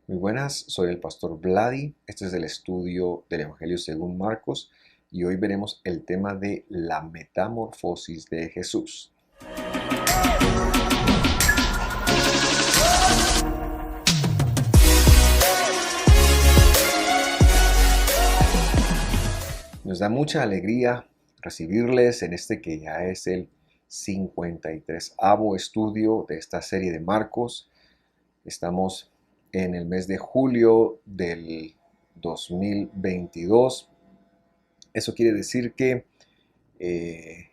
Muy buenas, soy el pastor Vladi. Este es el estudio del Evangelio según Marcos y hoy veremos el tema de la metamorfosis de Jesús. Nos da mucha alegría recibirles en este que ya es el 53º estudio de esta serie de Marcos. Estamos en el mes de julio del 2022. Eso quiere decir que eh,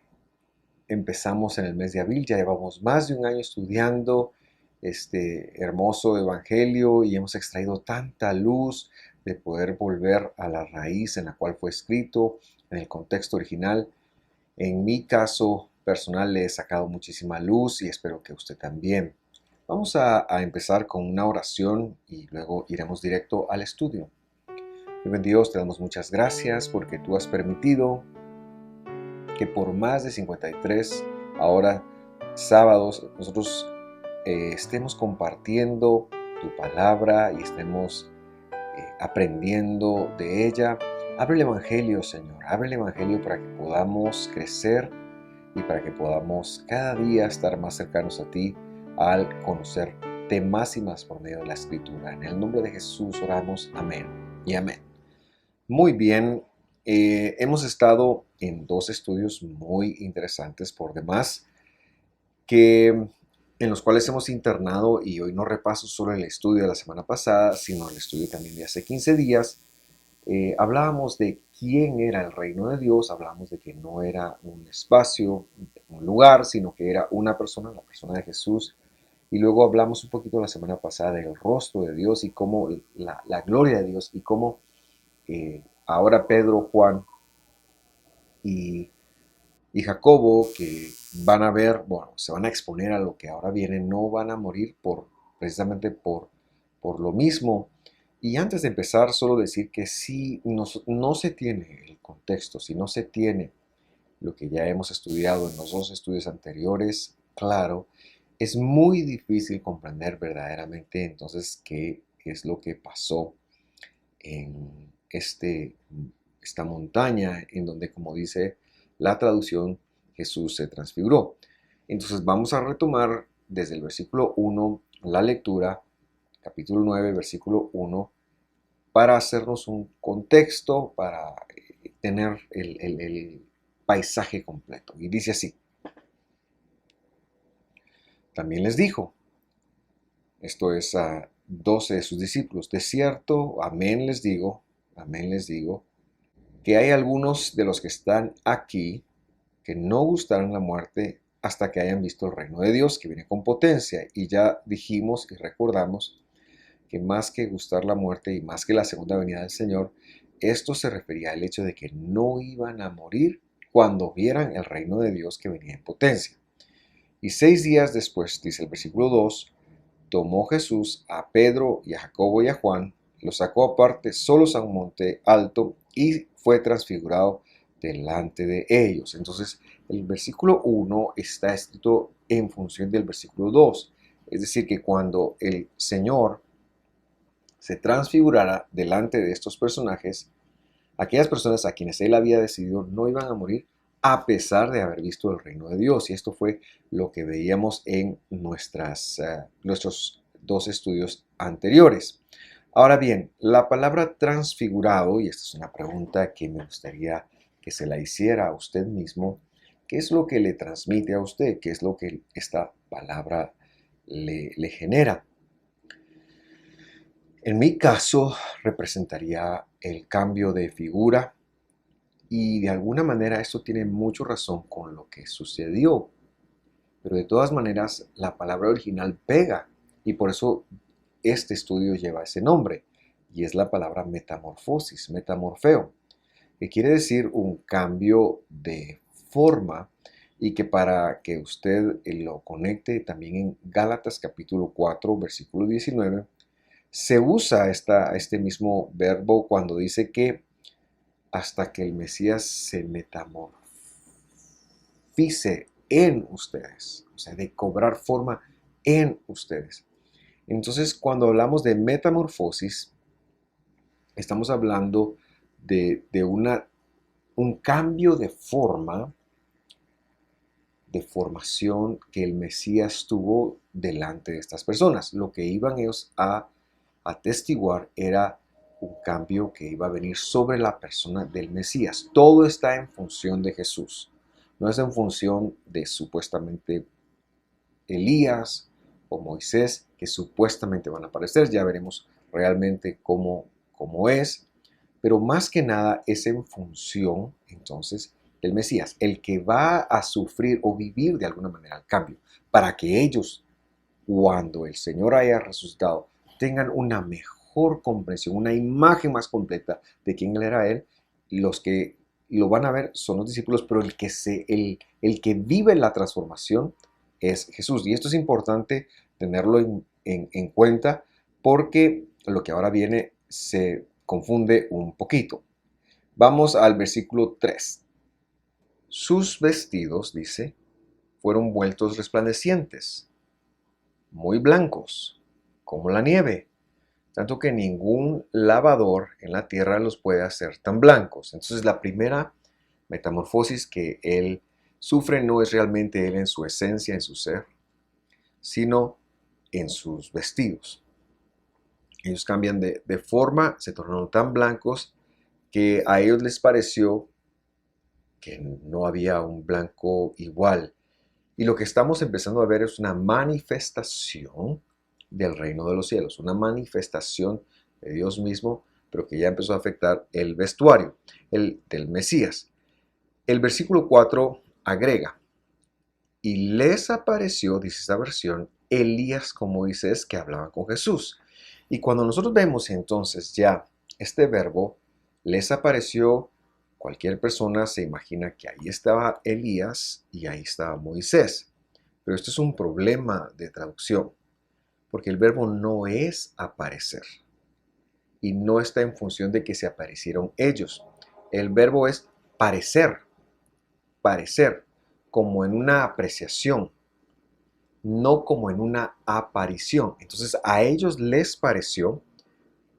empezamos en el mes de abril, ya llevamos más de un año estudiando este hermoso evangelio y hemos extraído tanta luz de poder volver a la raíz en la cual fue escrito, en el contexto original. En mi caso personal le he sacado muchísima luz y espero que usted también. Vamos a empezar con una oración y luego iremos directo al estudio. Buen Dios, te damos muchas gracias porque tú has permitido que por más de 53 ahora sábados nosotros estemos compartiendo tu palabra y estemos aprendiendo de ella. Abre el Evangelio, Señor, abre el Evangelio para que podamos crecer y para que podamos cada día estar más cercanos a ti al conocerte más y más por medio de la Escritura. En el nombre de Jesús oramos, amén y amén. Muy bien, hemos estado en dos estudios muy interesantes por demás, en los cuales hemos internado, y hoy no repaso solo el estudio de la semana pasada, sino el estudio también de hace 15 días. Hablábamos de quién era el reino de Dios, hablábamos de que no era un espacio, un lugar, sino que era una persona, la persona de Jesús. Y luego hablamos un poquito la semana pasada del rostro de Dios y cómo la gloria de Dios y cómo ahora Pedro, Juan y, y Jacobo, que van a ver, bueno, se van a exponer a lo que ahora viene, no van a morir precisamente por lo mismo. Y antes de empezar, solo decir que si no se tiene el contexto, si no se tiene lo que ya hemos estudiado en los dos estudios anteriores, claro, es muy difícil comprender verdaderamente entonces qué es lo que pasó en esta montaña en donde, como dice la traducción, Jesús se transfiguró. Entonces vamos a retomar desde el versículo 1 la lectura, capítulo 9, versículo 1, para hacernos un contexto, para tener el paisaje completo. Y dice así: también les dijo, esto es a 12 de sus discípulos, de cierto, amén les digo, que hay algunos de los que están aquí que no gustarán la muerte hasta que hayan visto el reino de Dios que viene con potencia. Y ya dijimos y recordamos que más que gustar la muerte y más que la segunda venida del Señor, esto se refería al hecho de que no iban a morir cuando vieran el reino de Dios que venía en potencia. Y 6 días después, dice el versículo 2, tomó Jesús a Pedro y a Jacobo y a Juan, los sacó aparte solos a un monte alto y fue transfigurado delante de ellos. Entonces, el versículo 1 está escrito en función del versículo 2. Es decir, que cuando el Señor se transfigurara delante de estos personajes, aquellas personas a quienes Él había decidido no iban a morir a pesar de haber visto el reino de Dios. Y esto fue lo que veíamos en nuestros dos estudios anteriores. Ahora bien, la palabra transfigurado, y esta es una pregunta que me gustaría que se la hiciera a usted mismo, ¿qué es lo que le transmite a usted? ¿Qué es lo que esta palabra le genera? En mi caso, representaría el cambio de figura y de alguna manera esto tiene mucha razón con lo que sucedió. Pero de todas maneras, la palabra original pega y por eso este estudio lleva ese nombre y es la palabra metamorfosis, metamorfeo, que quiere decir un cambio de forma y que para que usted lo conecte también en Gálatas capítulo 4, versículo 19, se usa este mismo verbo cuando dice que hasta que el Mesías se metamorfice en ustedes, o sea, de cobrar forma en ustedes. Entonces, cuando hablamos de metamorfosis, estamos hablando de un cambio de formación que el Mesías tuvo delante de estas personas. Lo que iban ellos a atestiguar era un cambio que iba a venir sobre la persona del Mesías. Todo está en función de Jesús. No es en función de supuestamente Elías o Moisés, que supuestamente van a aparecer. Ya veremos realmente cómo es. Pero más que nada es en función, entonces, del Mesías, el que va a sufrir o vivir de alguna manera el cambio, para que ellos, cuando el Señor haya resucitado, tengan una mejor comprensión, una imagen más completa de quién era Él. Los que lo van a ver son los discípulos, pero el que vive la transformación es Jesús. Y esto es importante tenerlo en cuenta porque lo que ahora viene se confunde un poquito. Vamos al versículo 3. Sus vestidos, dice, fueron vueltos resplandecientes, muy blancos, como la nieve, tanto que ningún lavador en la tierra los puede hacer tan blancos. Entonces la primera metamorfosis que él sufre no es realmente él en su esencia, en su ser, sino en sus vestidos. Ellos cambian de forma, se tornaron tan blancos que a ellos les pareció que no había un blanco igual. Y lo que estamos empezando a ver es una manifestación del reino de los cielos, una manifestación de Dios mismo, pero que ya empezó a afectar el vestuario, el del Mesías. El versículo 4 agrega, y les apareció, dice esta versión, Elías con Moisés que hablaban con Jesús. Y cuando nosotros vemos entonces ya este verbo, les apareció, cualquier persona se imagina que ahí estaba Elías y ahí estaba Moisés. Pero esto es un problema de traducción, porque el verbo no es aparecer y no está en función de que se aparecieron ellos. El verbo es parecer, como en una apreciación, no como en una aparición. Entonces a ellos les pareció,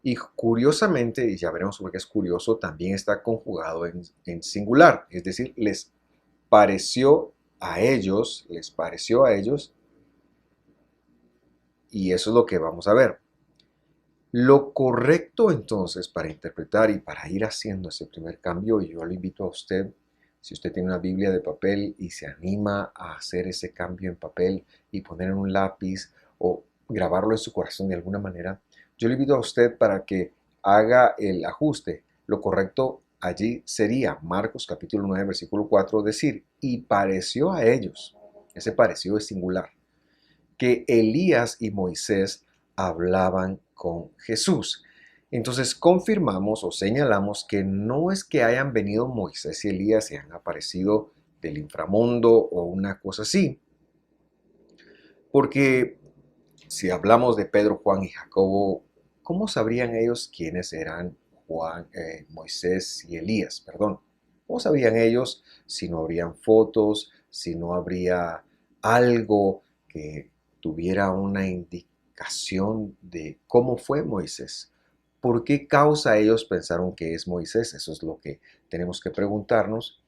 y curiosamente, y ya veremos por qué es curioso, también está conjugado en singular, es decir, les pareció a ellos, y eso es lo que vamos a ver. Lo correcto entonces para interpretar y para ir haciendo ese primer cambio, y yo le invito a usted, si usted tiene una Biblia de papel y se anima a hacer ese cambio en papel y poner en un lápiz o grabarlo en su corazón de alguna manera, yo le invito a usted para que haga el ajuste. Lo correcto allí sería Marcos capítulo 9 versículo 4 decir, y pareció a ellos, ese pareció es singular, que Elías y Moisés hablaban con Jesús. Entonces confirmamos o señalamos que no es que hayan venido Moisés y Elías y han aparecido del inframundo o una cosa así, porque si hablamos de Pedro, Juan y Jacobo, ¿cómo sabrían ellos quiénes eran Moisés y Elías? Perdón. ¿Cómo sabrían ellos si no habrían fotos, si no habría algo que tuviera una indicación de cómo fue Moisés? ¿Por qué causa ellos pensaron que es Moisés? Eso es lo que tenemos que preguntarnos.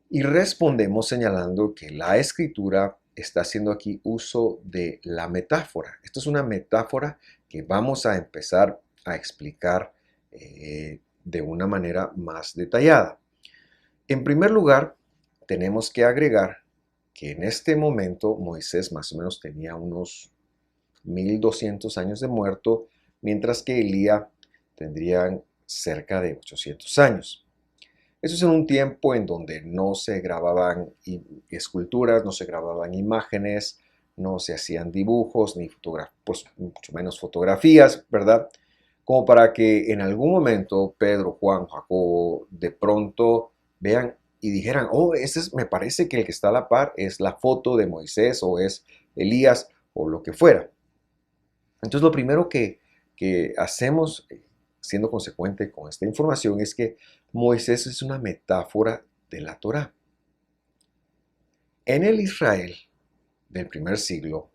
Y respondemos señalando que la escritura está haciendo aquí uso de la metáfora. Esto es una metáfora que vamos a empezar a explicar de una manera más detallada. En primer lugar, tenemos que agregar que en este momento Moisés más o menos tenía unos 1200 años de muerto, mientras que Elías tendrían cerca de 800 años. Eso es en un tiempo en donde no se grababan esculturas, no se grababan imágenes, no se hacían dibujos, ni pues mucho menos fotografías, ¿verdad? Como para que en algún momento Pedro, Juan, Jacobo de pronto vean y dijeran, oh, me parece que el que está a la par es la foto de Moisés o es Elías o lo que fuera. Entonces lo primero que hacemos, siendo consecuente con esta información, es que Moisés es una metáfora de la Torá. En el Israel del primer siglo,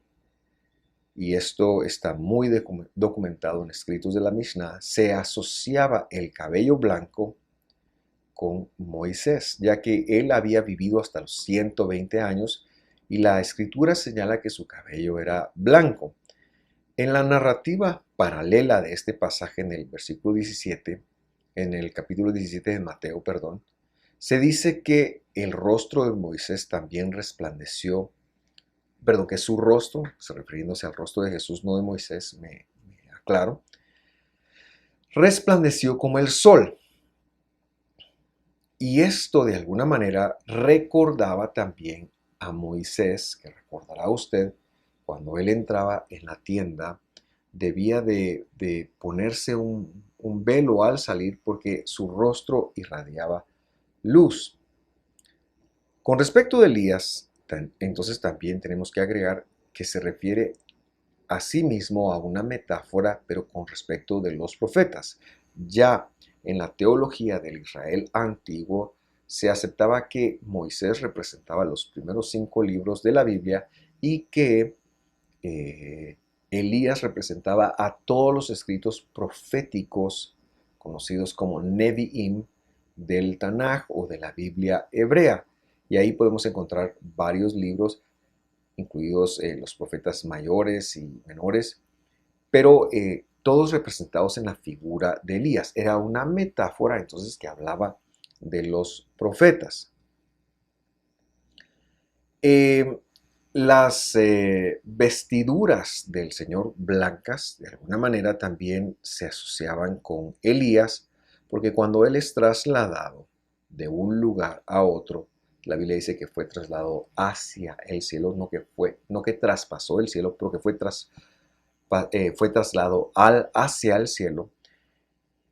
y esto está muy documentado en escritos de la Mishnah, se asociaba el cabello blanco con Moisés, ya que él había vivido hasta los 120 años y la escritura señala que su cabello era blanco. En la narrativa paralela de este pasaje en el versículo 17, en el capítulo 17 de Mateo, perdón, se dice que el rostro de Moisés también resplandeció, perdón, que su rostro, refiriéndose al rostro de Jesús, no de Moisés, me aclaro, resplandeció como el sol. Y esto de alguna manera recordaba también a Moisés, que recordará usted, cuando él entraba en la tienda, debía de ponerse un velo al salir porque su rostro irradiaba luz. Con respecto de Elías, entonces también tenemos que agregar que se refiere a sí mismo a una metáfora, pero con respecto de los profetas. Ya en la teología del Israel antiguo se aceptaba que Moisés representaba los primeros 5 libros de la Biblia y que Elías representaba a todos los escritos proféticos conocidos como Nevi'im del Tanaj o de la Biblia hebrea. Y ahí podemos encontrar varios libros, incluidos los profetas mayores y menores, pero todos representados en la figura de Elías. Era una metáfora entonces que hablaba de los profetas. Eh, las vestiduras del Señor blancas, de alguna manera, también se asociaban con Elías, porque cuando él es trasladado de un lugar a otro, la Biblia dice que fue trasladado hacia el cielo, no que traspasó el cielo, pero que fue trasladado hacia el cielo.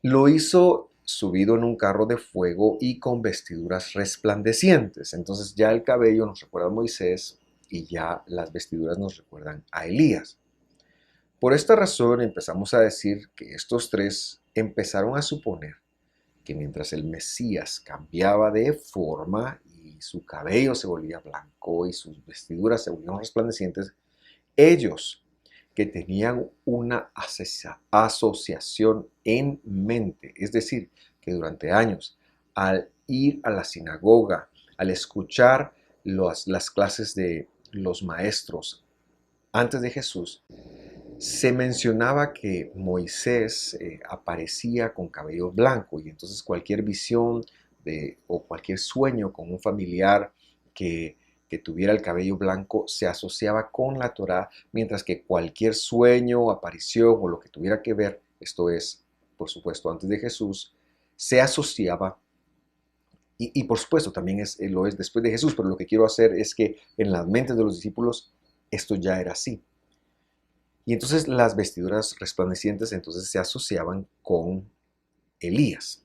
Lo hizo subido en un carro de fuego y con vestiduras resplandecientes. Entonces ya el cabello nos recuerda a Moisés y ya las vestiduras nos recuerdan a Elías. Por esta razón empezamos a decir que estos tres empezaron a suponer que mientras el Mesías cambiaba de forma y su cabello se volvía blanco y sus vestiduras se volvían resplandecientes, ellos que tenían una asociación en mente, es decir, que durante años, al ir a la sinagoga, al escuchar las clases de los maestros antes de Jesús, se mencionaba que Moisés aparecía con cabello blanco y entonces cualquier visión o cualquier sueño con un familiar que tuviera el cabello blanco se asociaba con la Torá, mientras que cualquier sueño, aparición o lo que tuviera que ver, esto es, por supuesto, antes de Jesús, se asociaba y por supuesto también lo es después de Jesús, pero lo que quiero hacer es que en las mentes de los discípulos esto ya era así. Y entonces las vestiduras resplandecientes entonces se asociaban con Elías.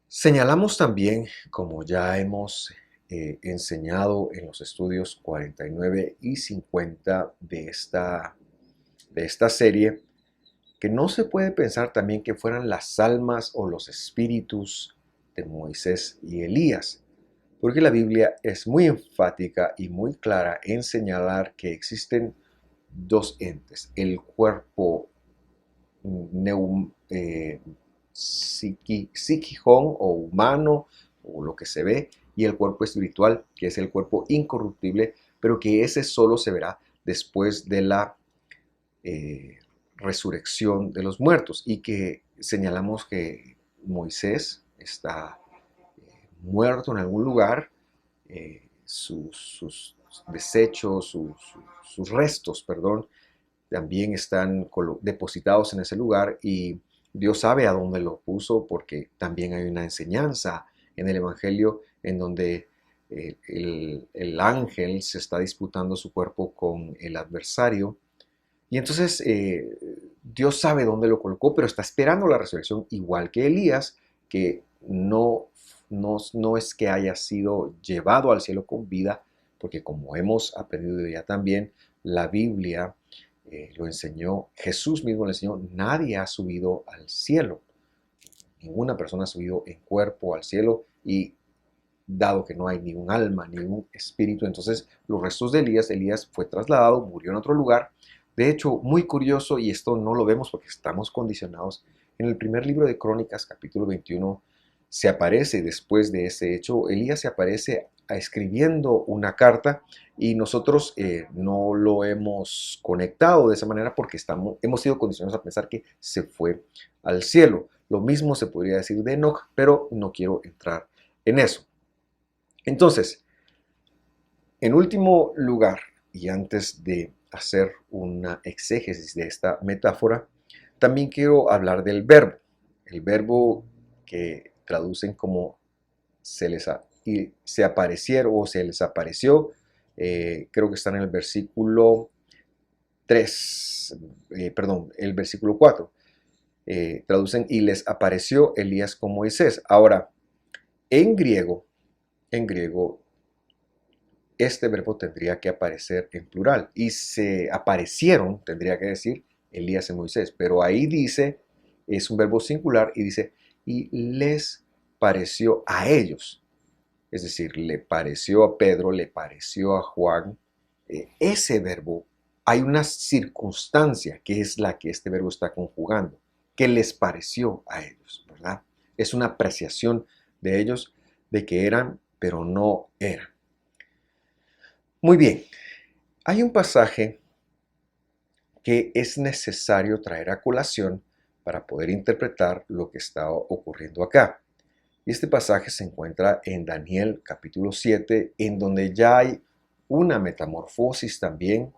Señalamos también, como ya hemos enseñado en los estudios 49 y 50 de esta serie, que no se puede pensar también que fueran las almas o los espíritus de Moisés y Elías, porque la Biblia es muy enfática y muy clara en señalar que existen dos entes, el cuerpo psiquijón o humano o lo que se ve y el cuerpo espiritual, que es el cuerpo incorruptible, pero que ese solo se verá después de la resurrección de los muertos y que señalamos que Moisés está muerto en algún lugar, sus desechos, sus restos, perdón, también están depositados en ese lugar y Dios sabe a dónde lo puso porque también hay una enseñanza en el Evangelio en donde el ángel se está disputando su cuerpo con el adversario y entonces Dios sabe dónde lo colocó, pero está esperando la resurrección igual que Elías, que no es que haya sido llevado al cielo con vida, porque como hemos aprendido ya también, la Biblia lo enseñó, Jesús mismo lo enseñó, nadie ha subido al cielo, ninguna persona ha subido en cuerpo al cielo y dado que no hay ni un alma, ni un espíritu. Entonces los restos de Elías fue trasladado, murió en otro lugar. De hecho, muy curioso, y esto no lo vemos porque estamos condicionados, en el primer libro de Crónicas, capítulo 21, se aparece después de ese hecho, Elías se aparece escribiendo una carta y nosotros no lo hemos conectado de esa manera porque hemos sido condicionados a pensar que se fue al cielo. Lo mismo se podría decir de Enoch, pero no quiero entrar en eso. Entonces, en último lugar, y antes de hacer una exégesis de esta metáfora, también quiero hablar del verbo. El verbo que traducen como se aparecieron o se les apareció, creo que está en el versículo 3, perdón, el versículo 4. Traducen y les apareció Elías con Moisés. Ahora, en griego, este verbo tendría que aparecer en plural y se aparecieron, tendría que decir Elías y Moisés, pero ahí dice, es un verbo singular y dice, y les pareció a ellos. Es decir, le pareció a Pedro, le pareció a Juan. Ese verbo, hay una circunstancia que es la que este verbo está conjugando, que les pareció a ellos, ¿verdad? Es una apreciación de ellos de que eran, pero no eran. Muy bien, hay un pasaje que es necesario traer a colación para poder interpretar lo que está ocurriendo acá. Y este pasaje se encuentra en Daniel capítulo 7, en donde ya hay una metamorfosis también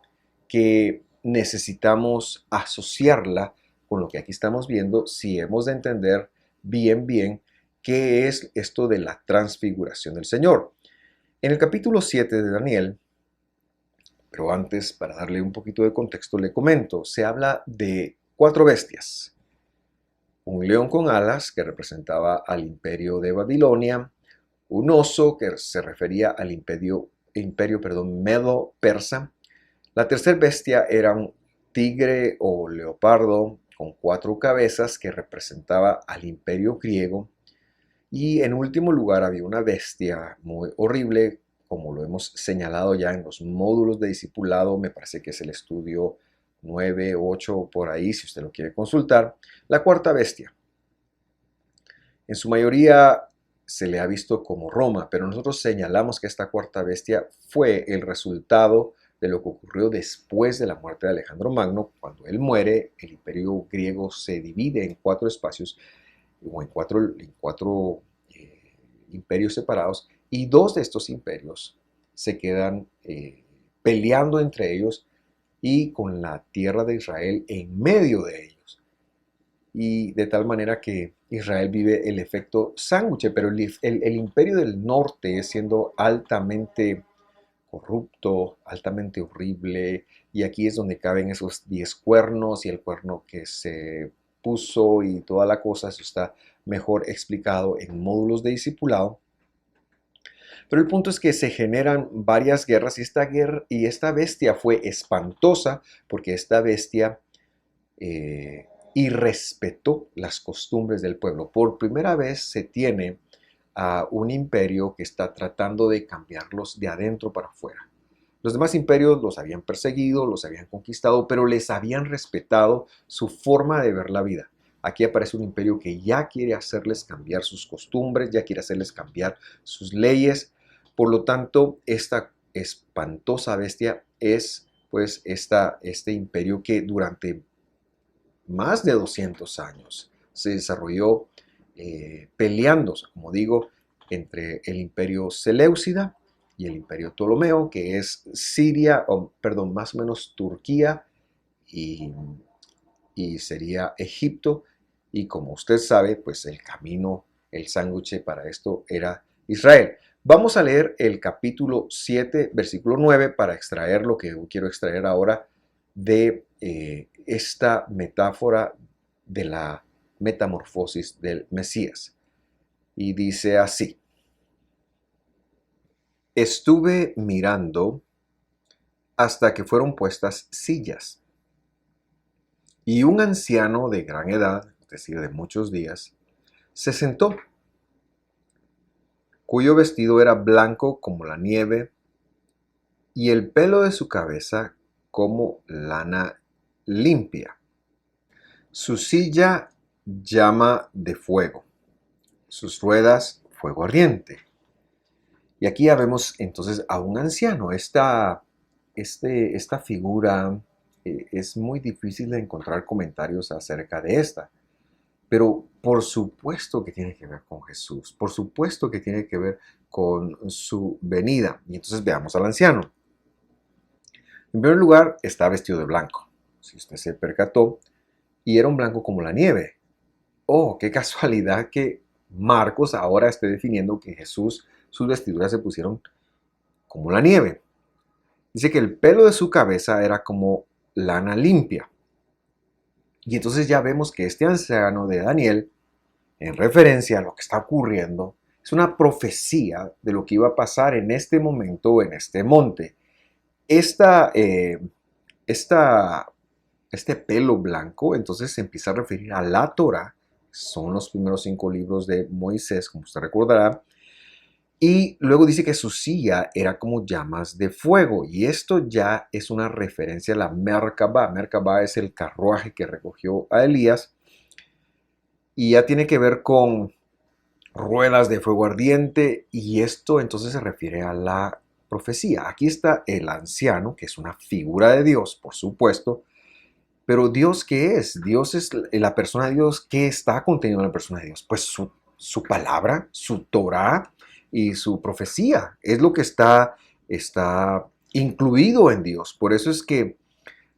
que necesitamos asociarla con lo que aquí estamos viendo si hemos de entender bien qué es esto de la transfiguración del Señor. En el capítulo 7 de Daniel, pero antes, para darle un poquito de contexto, le comento, se habla de 4 bestias. Un león con alas, que representaba al imperio de Babilonia, un oso, que se refería al imperio medo-persa. La tercera bestia era un tigre o leopardo con 4 cabezas, que representaba al imperio griego. Y en último lugar había una bestia muy horrible, como lo hemos señalado ya en los módulos de discipulado, me parece que es el estudio 9, 8, por ahí, si usted lo quiere consultar. La cuarta bestia. En su mayoría se le ha visto como Roma, pero nosotros señalamos que esta cuarta bestia fue el resultado de lo que ocurrió después de la muerte de Alejandro Magno. Cuando él muere, el imperio griego se divide en 4 espacios o en cuatro imperios separados, y 2 de estos imperios se quedan peleando entre ellos y con la tierra de Israel en medio de ellos. Y de tal manera que Israel vive el efecto sándwich, pero el imperio del norte, siendo altamente corrupto, altamente horrible, y aquí es donde caben esos 10 cuernos y el cuerno que se puso y toda la cosa, eso está mejor explicado en módulos de discipulado. Pero el punto es que se generan varias guerras y esta bestia fue espantosa porque esta bestia irrespetó las costumbres del pueblo. Por primera vez se tiene a un imperio que está tratando de cambiarlos de adentro para afuera. Los demás imperios los habían perseguido, los habían conquistado, pero les habían respetado su forma de ver la vida. Aquí aparece un imperio que ya quiere hacerles cambiar sus costumbres, ya quiere hacerles cambiar sus leyes. Por lo tanto, esta espantosa bestia es pues este imperio que durante más de 200 años se desarrolló peleándose, como digo, entre el imperio Seleucida y el imperio Ptolomeo, que es Siria, o perdón, más o menos Turquía y, y sería Egipto. Y como usted sabe, pues el camino, el sándwich para esto era Israel. Vamos a leer el capítulo 7, versículo 9, para extraer lo que quiero extraer ahora de esta metáfora de la metamorfosis del Mesías. Y dice así: estuve mirando hasta que fueron puestas sillas, y un anciano de gran edad, es decir, de muchos días, se sentó. cuyo vestido era blanco como la nieve, y el pelo de su cabeza como lana limpia. Su silla llama de fuego, sus ruedas fuego ardiente. Y aquí ya vemos entonces a un anciano. Esta figura es muy difícil de encontrar comentarios acerca de esta. Pero por supuesto que tiene que ver con Jesús, por supuesto que tiene que ver con su venida. Y entonces veamos al anciano. En primer lugar, está vestido de blanco, si usted se percató, y era un blanco como la nieve. Oh, qué casualidad que Marcos ahora esté definiendo que Jesús, sus vestiduras se pusieron como la nieve. Dice que el pelo de su cabeza era como lana limpia. Y entonces ya vemos que este anciano de Daniel, en referencia a lo que está ocurriendo, es una profecía de lo que iba a pasar en este momento, en este monte. Esta, este pelo blanco entonces se empieza a referir a la Torá, son los primeros 5 libros de Moisés, como usted recordará, y luego dice que su silla era como llamas de fuego, y esto ya es una referencia a la Merkabah. Merkabah es el carruaje que recogió a Elías, y ya tiene que ver con ruedas de fuego ardiente, y esto entonces se refiere a la profecía. Aquí está el anciano, que es una figura de Dios, por supuesto, pero ¿Dios qué es? Dios es la persona de Dios. ¿Qué está contenido en la persona de Dios? Pues su palabra, su Torah y su profecía. Es lo que está incluido en Dios. Por eso es que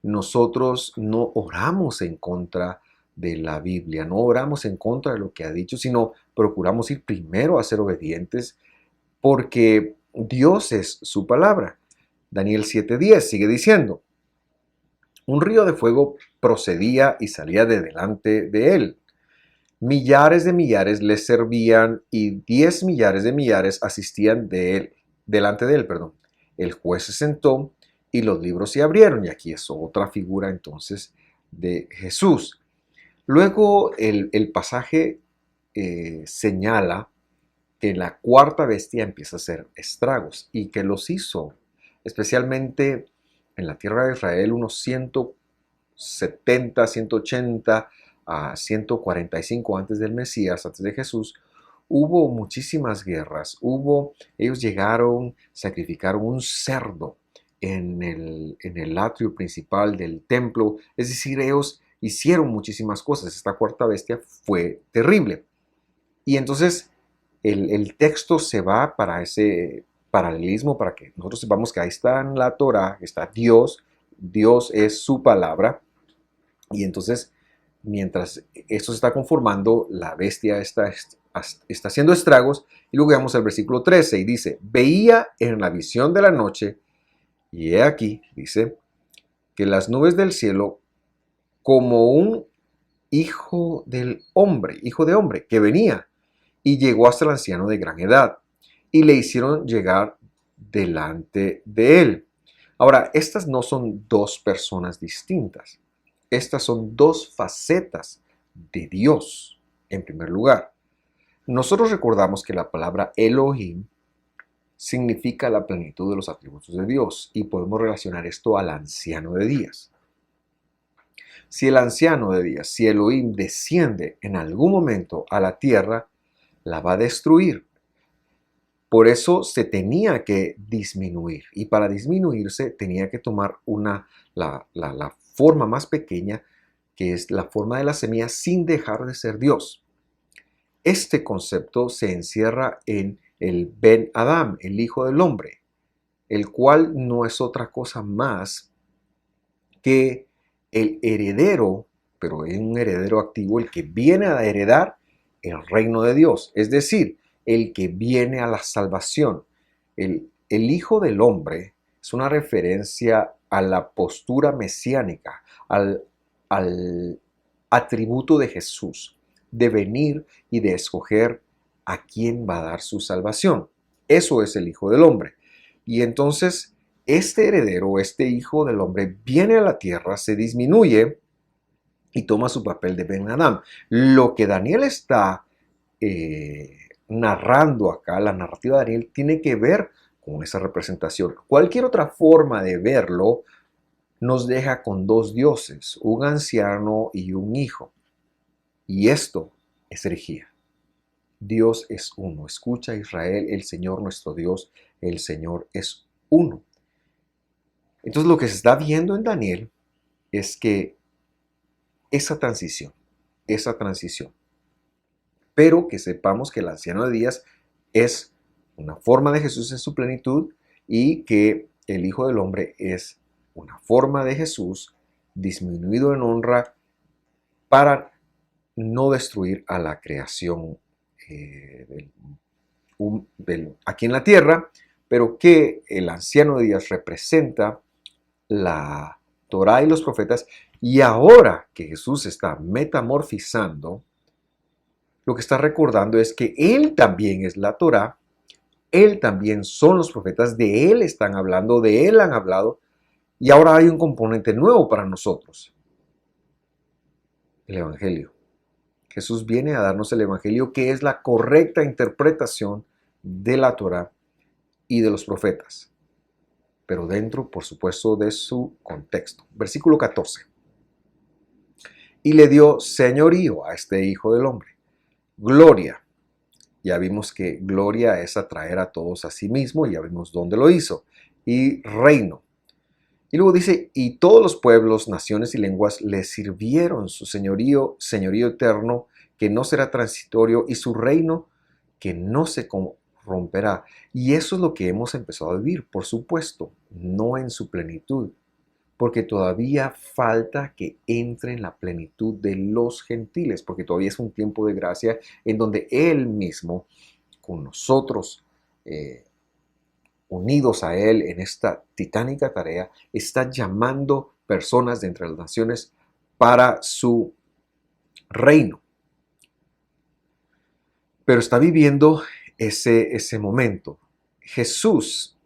nosotros no oramos en contra de la Biblia, no oramos en contra de lo que ha dicho, sino procuramos ir primero a ser obedientes porque Dios es su palabra. Daniel 7:10 sigue diciendo, un río de fuego procedía y salía de delante de él. Millares de millares le servían y 10 millares de millares asistían delante de él. Perdón. El juez se sentó y los libros se abrieron. Y aquí es otra figura entonces de Jesús. Luego el pasaje señala que la cuarta bestia empieza a hacer estragos y que los hizo, especialmente en la tierra de Israel, unos 170, 180 a 145 antes del Mesías, antes de Jesús. Hubo muchísimas guerras, ellos llegaron, sacrificaron un cerdo en el atrio principal del templo, es decir, ellos hicieron muchísimas cosas. Esta cuarta bestia fue terrible. Y entonces el texto se va para ese paralelismo, para que nosotros sepamos que ahí está en la Torah, está Dios, Dios es su palabra, y entonces mientras esto se está conformando, la bestia está haciendo estragos, y luego vamos al versículo 13 y dice, veía en la visión de la noche, y he aquí, dice, que las nubes del cielo como un hijo del hombre, hijo de hombre, que venía y llegó hasta el anciano de gran edad, y le hicieron llegar delante de él. Ahora, estas no son dos personas distintas. Estas son dos facetas de Dios, en primer lugar. Nosotros recordamos que la palabra Elohim significa la plenitud de los atributos de Dios, y podemos relacionar esto al anciano de días. Si el anciano de días, si Elohim desciende en algún momento a la tierra, la va a destruir. Por eso se tenía que disminuir, y para disminuirse tenía que tomar la forma más pequeña, que es la forma de la semilla, sin dejar de ser Dios. Este concepto se encierra en el Ben Adam, el Hijo del Hombre, el cual no es otra cosa más que el heredero, pero es un heredero activo, el que viene a heredar el reino de Dios, es decir, el que viene a la salvación. El Hijo del Hombre es una referencia a la postura mesiánica, al atributo de Jesús, de venir y de escoger a quién va a dar su salvación. Eso es el Hijo del Hombre. Y entonces este heredero, este Hijo del Hombre, viene a la tierra, se disminuye y toma su papel de Ben Adam. Lo que Daniel está narrando acá, la narrativa de Daniel, tiene que ver con esa representación. Cualquier otra forma de verlo nos deja con dos dioses, un anciano y un hijo. Y esto es herejía. Dios es uno. Escucha, Israel, el Señor nuestro Dios, el Señor es uno. Entonces lo que se está viendo en Daniel es que esa transición, pero que sepamos que el anciano de días es una forma de Jesús en su plenitud y que el Hijo del Hombre es una forma de Jesús disminuido en honra para no destruir a la creación aquí en la tierra, pero que el anciano de días representa la Torá y los profetas, y ahora que Jesús está metamorfizando, lo que está recordando es que Él también es la Torá, Él también son los profetas, de Él están hablando, de Él han hablado, y ahora hay un componente nuevo para nosotros, el Evangelio. Jesús viene a darnos el Evangelio, que es la correcta interpretación de la Torá y de los profetas, pero dentro, por supuesto, de su contexto. Versículo 14. Y le dio señorío a este Hijo del Hombre. Gloria. Ya vimos que gloria es atraer a todos a sí mismo, ya vimos dónde lo hizo. Y reino. Y luego dice, y todos los pueblos, naciones y lenguas le sirvieron su señorío, señorío eterno, que no será transitorio, y su reino, que no se corromperá. Y eso es lo que hemos empezado a vivir, por supuesto, no en su plenitud, porque todavía falta que entre en la plenitud de los gentiles, porque todavía es un tiempo de gracia en donde Él mismo, con nosotros, unidos a Él en esta titánica tarea, está llamando personas de entre las naciones para su reino. Pero está viviendo ese momento. Jesús,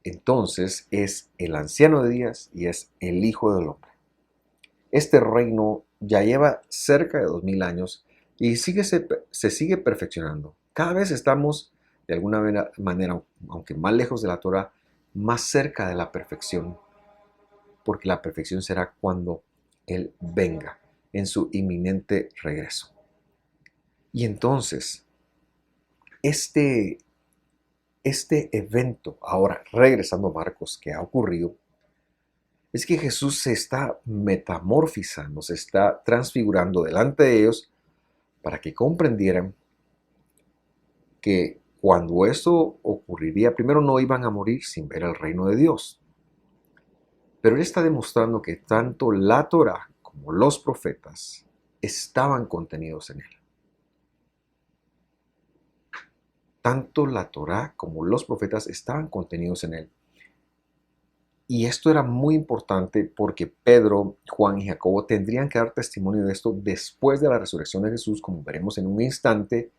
entonces, es el anciano de días y es el Hijo del Hombre. Este reino ya lleva cerca de 2000 años y se sigue perfeccionando. Cada vez estamos, de alguna manera, aunque más lejos de la Torah, más cerca de la perfección, porque la perfección será cuando Él venga en su inminente regreso. Y entonces, este evento, ahora regresando a Marcos, que ha ocurrido, es que Jesús se está metamorfizando, se está transfigurando delante de ellos para que comprendieran que cuando esto ocurriría, primero no iban a morir sin ver el reino de Dios. Pero Él está demostrando que tanto la Torá como los profetas estaban contenidos en Él. Tanto la Torá como los profetas estaban contenidos en Él. Y esto era muy importante porque Pedro, Juan y Jacobo tendrían que dar testimonio de esto después de la resurrección de Jesús, como veremos en un instante.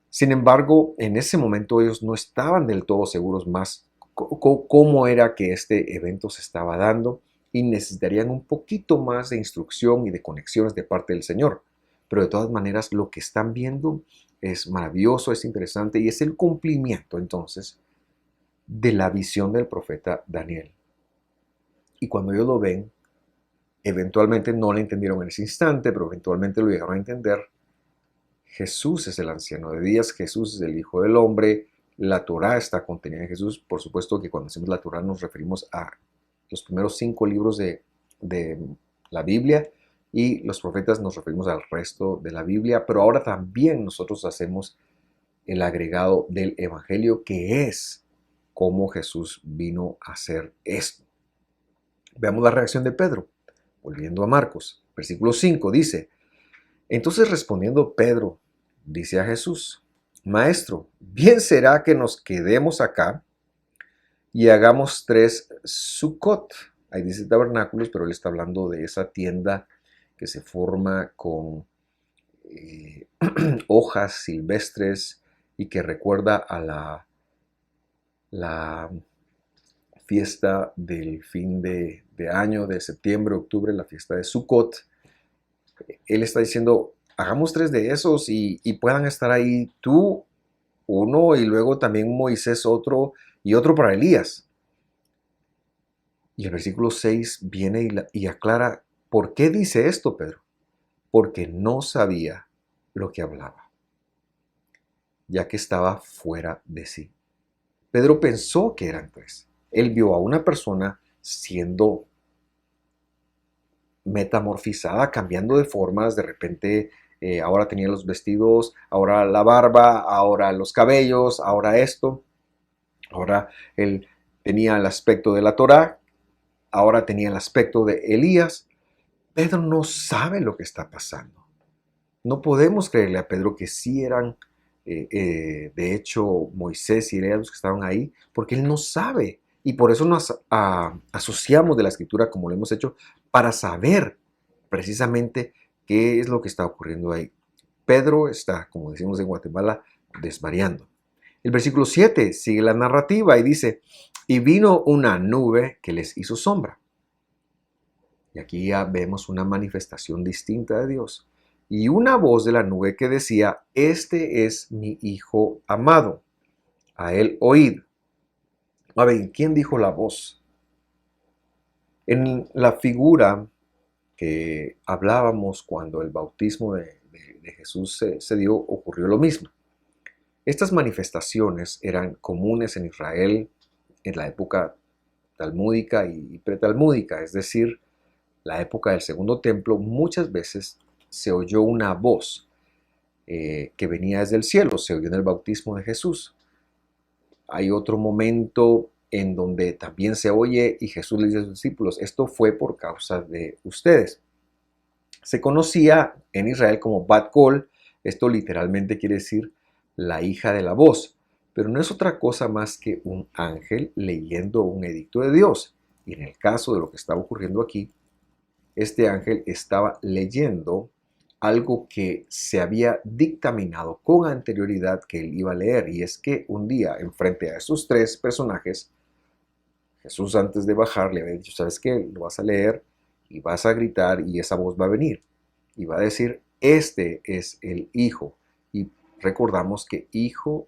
Sin embargo, en ese momento ellos no estaban del todo seguros más cómo era que este evento se estaba dando y necesitarían un poquito más de instrucción y de conexiones de parte del Señor. Pero de todas maneras, lo que están viendo es maravilloso, es interesante y es el cumplimiento entonces de la visión del profeta Daniel. Y cuando ellos lo ven, eventualmente no lo entendieron en ese instante, pero eventualmente lo llegaron a entender. Jesús es el anciano de días, Jesús es el Hijo del Hombre, la Torá está contenida en Jesús. Por supuesto que cuando decimos la Torá nos referimos a los primeros 5 libros de la Biblia y los profetas nos referimos al resto de la Biblia, pero ahora también nosotros hacemos el agregado del Evangelio, que es cómo Jesús vino a hacer esto. Veamos la reacción de Pedro. Volviendo a Marcos, versículo 5 dice, entonces respondiendo Pedro, dice a Jesús, Maestro, bien será que nos quedemos acá y hagamos 3 Sukkot. Ahí dice tabernáculos, pero él está hablando de esa tienda que se forma con hojas silvestres y que recuerda a la fiesta del fin de año, de septiembre, octubre, la fiesta de Sukkot. Él está diciendo, hagamos 3 de esos y puedan estar ahí tú, uno, y luego también Moisés otro, y otro para Elías. Y el versículo 6 viene y aclara, ¿por qué dice esto, Pedro? Porque no sabía lo que hablaba, ya que estaba fuera de sí. Pedro pensó que eran 3. Él vio a una persona siendo metamorfizada, cambiando de formas, de repente ahora tenía los vestidos, ahora la barba, ahora los cabellos, ahora esto, ahora él tenía el aspecto de la Torá, ahora tenía el aspecto de Elías. Pedro no sabe lo que está pasando. No podemos creerle a Pedro que sí eran, de hecho, Moisés y Elías los que estaban ahí, porque él no sabe. Y por eso nos asociamos de la escritura como lo hemos hecho, para saber precisamente qué es lo que está ocurriendo ahí. Pedro está, como decimos en Guatemala, desvariando. El versículo 7 sigue la narrativa y dice, y vino una nube que les hizo sombra. Y aquí ya vemos una manifestación distinta de Dios. Y una voz de la nube que decía, este es mi Hijo amado, a él oíd. A ver, ¿quién dijo la voz? En la figura que hablábamos cuando el bautismo de Jesús se dio, ocurrió lo mismo. Estas manifestaciones eran comunes en Israel en la época talmúdica y pretalmúdica, es decir, la época del Segundo Templo. Muchas veces se oyó una voz que venía desde el cielo, se oyó en el bautismo de Jesús. Hay otro momento en donde también se oye y Jesús le dice a sus discípulos, esto fue por causa de ustedes. Se conocía en Israel como Bat Kol, esto literalmente quiere decir la hija de la voz, pero no es otra cosa más que un ángel leyendo un edicto de Dios. Y en el caso de lo que estaba ocurriendo aquí, este ángel estaba leyendo algo que se había dictaminado con anterioridad que él iba a leer, y es que un día, enfrente a esos 3 personajes, Jesús antes de bajar le había dicho, ¿sabes qué? Lo vas a leer y vas a gritar y esa voz va a venir y va a decir, este es el Hijo. Y recordamos que hijo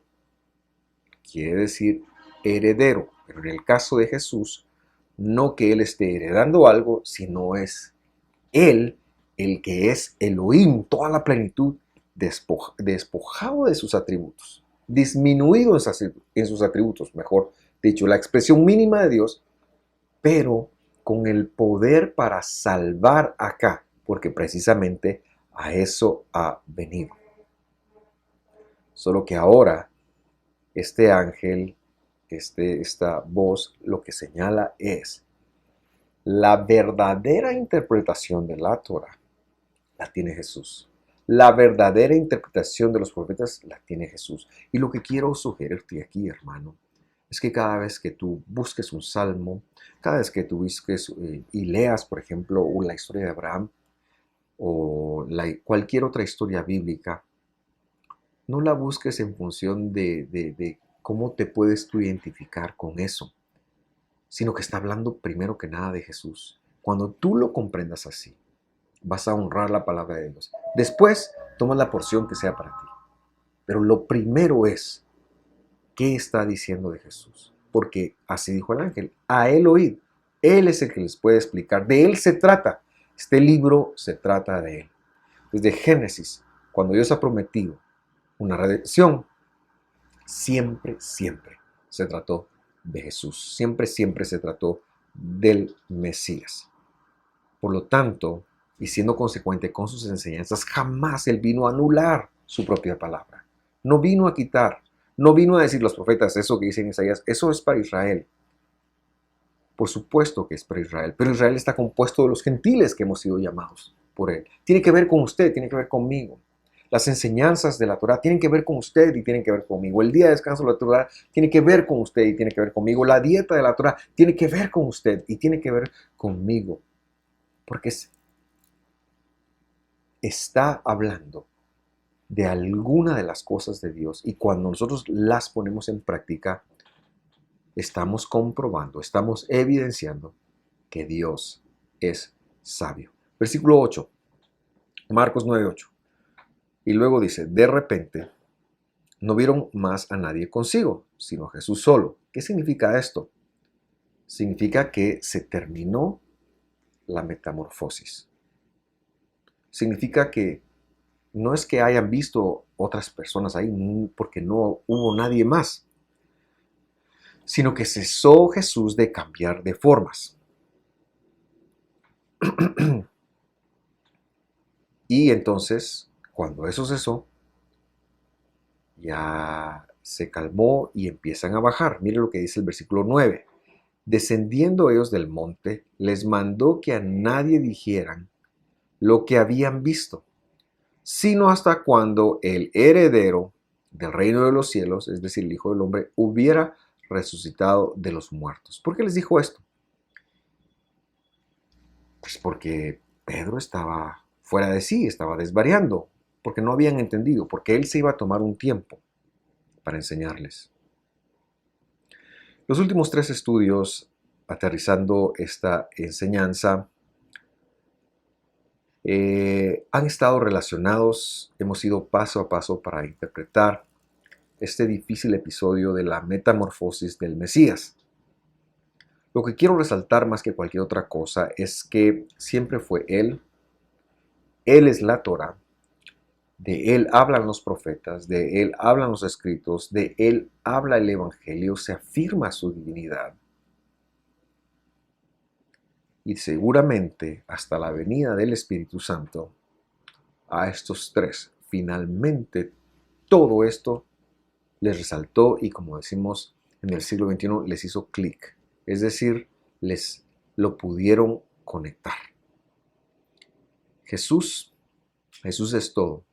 quiere decir heredero, pero en el caso de Jesús, no que Él esté heredando algo, sino es Él el que es Elohim, toda la plenitud, despojado de sus atributos, disminuido en sus atributos, mejor dicho, la expresión mínima de Dios, pero con el poder para salvar acá, porque precisamente a eso ha venido. Solo que ahora este ángel, esta voz, lo que señala es la verdadera interpretación de la Torah la tiene Jesús. La verdadera interpretación de los profetas la tiene Jesús. Y lo que quiero sugerirte aquí, hermano, es que cada vez que tú busques un salmo, cada vez que tú busques y leas, por ejemplo, la historia de Abraham o cualquier otra historia bíblica, no la busques en función de cómo te puedes tú identificar con eso, sino que está hablando primero que nada de Jesús. Cuando tú lo comprendas así, vas a honrar la palabra de Dios. Después, tomas la porción que sea para ti. Pero lo primero es, ¿qué está diciendo de Jesús? Porque así dijo el ángel, a él oíd. Él es el que les puede explicar. De él se trata. Este libro se trata de él. Desde Génesis, cuando Dios ha prometido una redención, siempre, siempre se trató de Jesús. Siempre, siempre se trató del Mesías. Por lo tanto, y siendo consecuente con sus enseñanzas, jamás Él vino a anular su propia palabra. No vino a quitar, no vino a decir los profetas, eso que dicen Isaías, eso es para Israel. Por supuesto que es para Israel, pero Israel está compuesto de los gentiles que hemos sido llamados por Él. Tiene que ver con usted, tiene que ver conmigo. Las enseñanzas de la Torah tienen que ver con usted y tienen que ver conmigo. El día de descanso de la Torah tiene que ver con usted y tiene que ver conmigo. La dieta de la Torah tiene que ver con usted y tiene que ver conmigo. Porque está hablando de alguna de las cosas de Dios y cuando nosotros las ponemos en práctica, estamos comprobando, estamos evidenciando que Dios es sabio. Versículo 8, Marcos 9:8. Y luego dice, de repente no vieron más a nadie consigo, sino a Jesús solo. ¿Qué significa esto? Significa que se terminó la metamorfosis. Significa que no es que hayan visto otras personas ahí porque no hubo nadie más, sino que cesó Jesús de cambiar de formas. Y entonces, cuando eso cesó, ya se calmó y empiezan a bajar. Mire lo que dice el versículo 9. Descendiendo ellos del monte, les mandó que a nadie dijeran lo que habían visto, sino hasta cuando el heredero del reino de los cielos, es decir, el Hijo del Hombre, hubiera resucitado de los muertos. ¿Por qué les dijo esto? Pues porque Pedro estaba fuera de sí, estaba desvariando, porque no habían entendido, porque él se iba a tomar un tiempo para enseñarles. Los últimos 3 estudios, aterrizando esta enseñanza, han estado relacionados, hemos ido paso a paso para interpretar este difícil episodio de la metamorfosis del Mesías. Lo que quiero resaltar más que cualquier otra cosa es que siempre fue Él es la Torá, de Él hablan los profetas, de Él hablan los escritos, de Él habla el Evangelio, se afirma su divinidad. Y seguramente hasta la venida del Espíritu Santo, a estos 3, finalmente todo esto les resaltó y, como decimos en el siglo XXI, les hizo clic. Es decir, les lo pudieron conectar. Jesús es todo.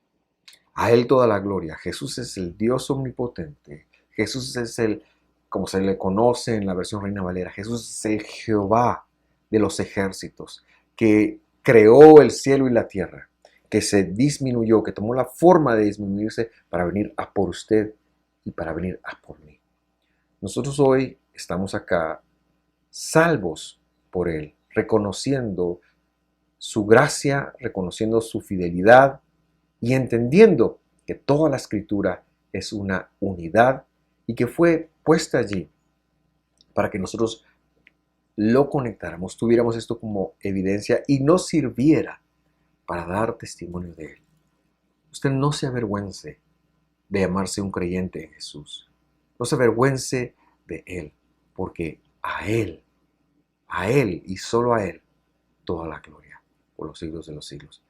A Él toda la gloria. Jesús es el Dios omnipotente. Jesús es como se le conoce en la versión Reina Valera, Jesús es el Jehová de los ejércitos, que creó el cielo y la tierra, que se disminuyó, que tomó la forma de disminuirse para venir a por usted y para venir a por mí. Nosotros hoy estamos acá salvos por Él, reconociendo su gracia, reconociendo su fidelidad y entendiendo que toda la Escritura es una unidad y que fue puesta allí para que nosotros lo conectáramos, tuviéramos esto como evidencia y nos sirviera para dar testimonio de Él. Usted no se avergüence de llamarse un creyente en Jesús. No se avergüence de Él, porque a Él y solo a Él, toda la gloria por los siglos de los siglos.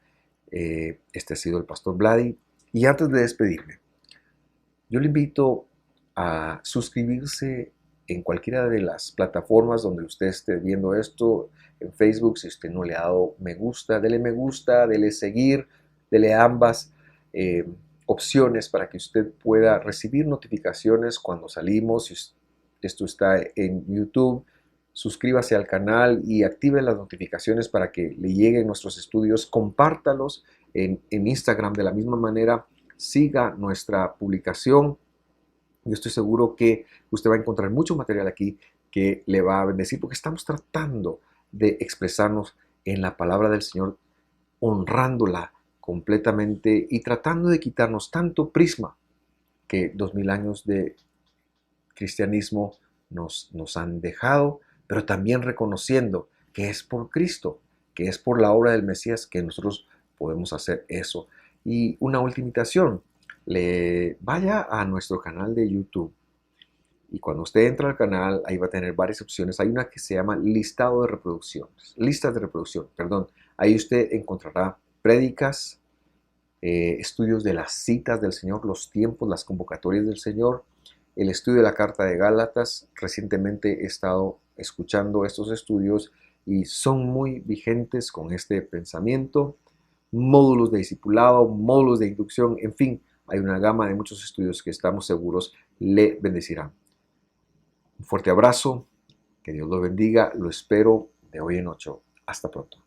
Este ha sido el Pastor Vladi. Y antes de despedirme, yo le invito a suscribirse en cualquiera de las plataformas donde usted esté viendo esto. En Facebook, si usted no le ha dado me gusta, dele seguir, dele ambas opciones para que usted pueda recibir notificaciones cuando salimos. Si esto está en YouTube, suscríbase al canal y active las notificaciones para que le lleguen nuestros estudios. Compártalos en Instagram de la misma manera. Siga nuestra publicación. Yo estoy seguro que usted va a encontrar mucho material aquí que le va a bendecir, porque estamos tratando de expresarnos en la palabra del Señor, honrándola completamente y tratando de quitarnos tanto prisma que 2000 años de cristianismo nos han dejado, pero también reconociendo que es por Cristo, que es por la obra del Mesías que nosotros podemos hacer eso. Y una última invitación, vaya a nuestro canal de YouTube y cuando usted entra al canal, ahí va a tener varias opciones. Hay una que se llama listado de reproducciones, listas de reproducción, perdón. Ahí usted encontrará prédicas, estudios de las citas del Señor, los tiempos, las convocatorias del Señor, el estudio de la carta de Gálatas. Recientemente he estado escuchando estos estudios y son muy vigentes con este pensamiento. Módulos de discipulado, módulos de inducción, en fin, hay una gama de muchos estudios que estamos seguros le bendecirán. Un fuerte abrazo, que Dios lo bendiga, lo espero de hoy en 8. Hasta pronto.